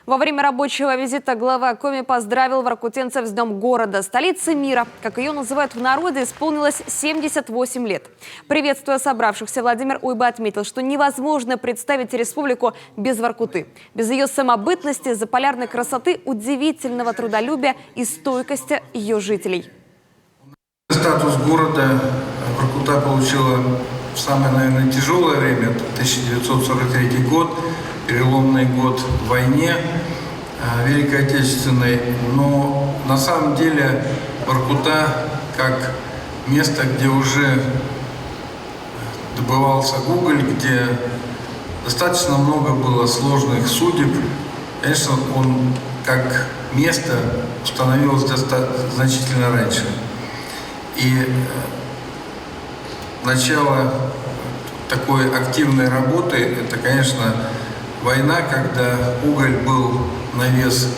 Во время рабочего визита глава Коми поздравил воркутенцев с Днем города. Столицы мира, как ее называют в народе, исполнилось 78 лет. Приветствуя собравшихся, Владимир Уйба отметил, что невозможно представить республику без Воркуты. Без ее самобытности, заполярной красоты, удивительного трудолюбия и стойкости ее жителей. Статус города Воркута получила в самое, наверное, тяжелое время, это 1943 год, переломный год в войне Великой Отечественной. Но на самом деле Воркута, как место, где уже добывался уголь, где достаточно много было сложных судеб, конечно, он как место установилось значительно раньше. И начало такой активной работы – это, конечно, война, когда уголь был на вес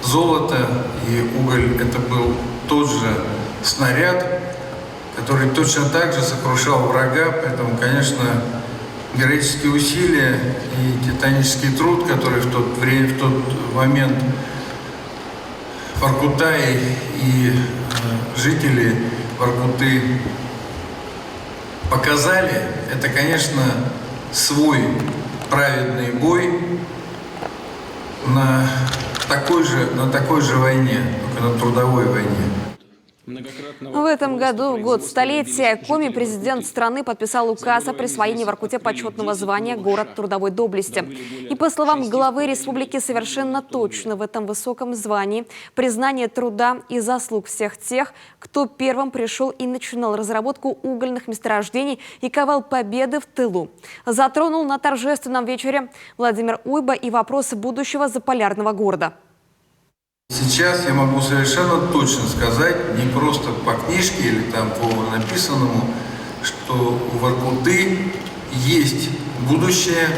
золота, и уголь – это был тот же снаряд, который точно так же сокрушал врага. Поэтому, конечно, героические усилия и титанический труд, который в тот момент Воркута и жители Воркуты показали, это, конечно, свой праведный бой на такой же войне, только на трудовой войне. В этом году, в год столетия Коми, президент страны подписал указ о присвоении Воркуте почетного звания «Город трудовой доблести». И по словам главы республики, совершенно точно в этом высоком звании признание труда и заслуг всех тех, кто первым пришел и начинал разработку угольных месторождений и ковал победы в тылу. Затронул на торжественном вечере Владимир Уйба и вопросы будущего заполярного города. Сейчас я могу совершенно точно сказать, не просто по книжке или там по написанному, что у Воркуты есть будущее,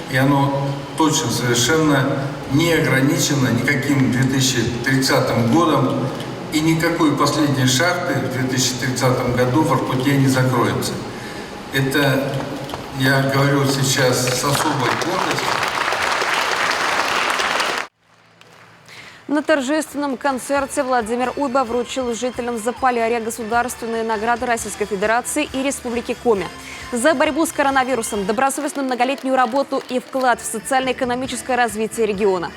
и оно точно совершенно не ограничено никаким 2030 годом, и никакой последней шахты в 2030 году в Воркуте не закроется. Это я говорю сейчас с особой гордостью. На торжественном концерте Владимир Уйба вручил жителям Заполярья государственные награды Российской Федерации и Республики Коми за борьбу с коронавирусом, добросовестную многолетнюю работу и вклад в социально-экономическое развитие региона.